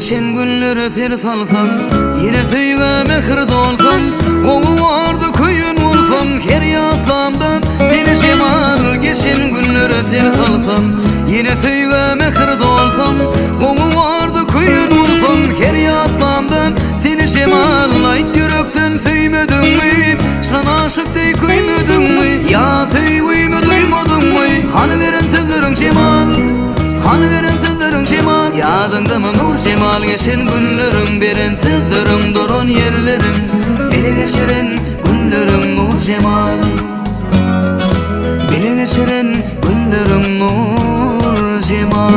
geçen günleri ter salsam, yine söyle mehir dolsam, kovu vardı köyün olsam, her yatlamdan seni şemal. Geçen günleri ter salsam, yine söyle mehir dolsam, kovu vardı köyün olsam, her yatlamdan seni şemal. Ait yürekten söymedin mi? Sana aşık dey köymedin mi? Ya söyleyimi duymadın mı? Hani veren sözlerin şemal, hani veren sözlerin şemal. Yadında mı nur şemal? Geçen günlerim beren sözlerim, duran yerlerim, ele geçiren günlerim nur şemal. Ele geçiren günlerim nur şemal.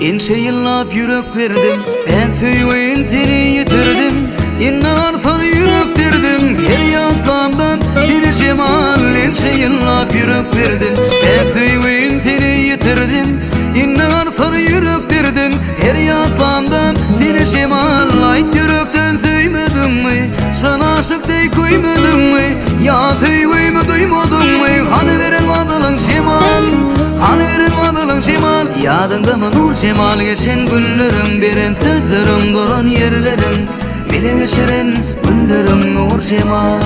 İnşe yıllap yürek verdim, ben tüyün seni yitirdim. İnne artan yürek derdim, her yatlamdan seni şemal. İnşe yıllap yürek verdim, ben tüyün seni yitirdim. İnne artan yürek derdim, her yatlamdan seni şemal. Ait yürekten söymedin mi? Sana aşık dey koymadın mı? Ya söyleyimi duymadın mı? Hani veren vadılın şemal, hani veren vadılın şemal. Yadında mı nur şemal? Geçen günlerim beren sözlerim, duran yerlerim, bile geçiren günlerim nur şemal.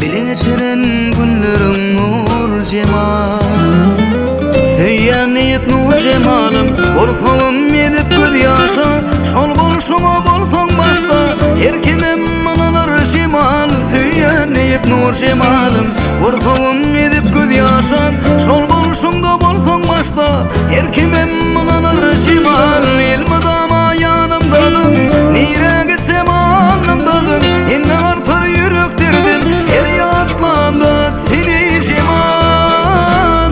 Bile geçiren günlerim nur şemal. Söyyan eyip nur şemalım, bolsağım edip göz yaşa. Şol bolşuma bolsağım başta, erkemem manalar şemal. Söyyan eyip nur şemalım, bolsağım edip göz yaşa. Şol bolşumda bolsağım başta, erkemem manalar şemal. Elma dama yanımdadım, nire gitsem alnımdadım. Enne artar yürek derdim, her yatlamda seni şemal.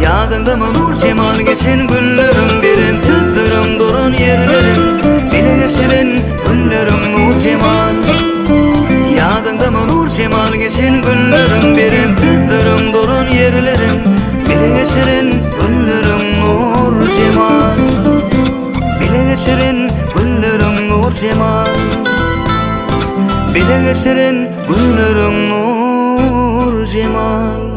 Yadında mı nur şemal? Geçen günlerim beren sözlerim, duran yerlerim, bile geçiren günlerim nur şemal. Yadında mı nur şemal? Geçen günlerim beren sözlerim, duran yerlerim, bile geçiren günlerim nur şemal. Bile geçiren günlerim nur şemal. Bile geçiren günlerim nur şemal.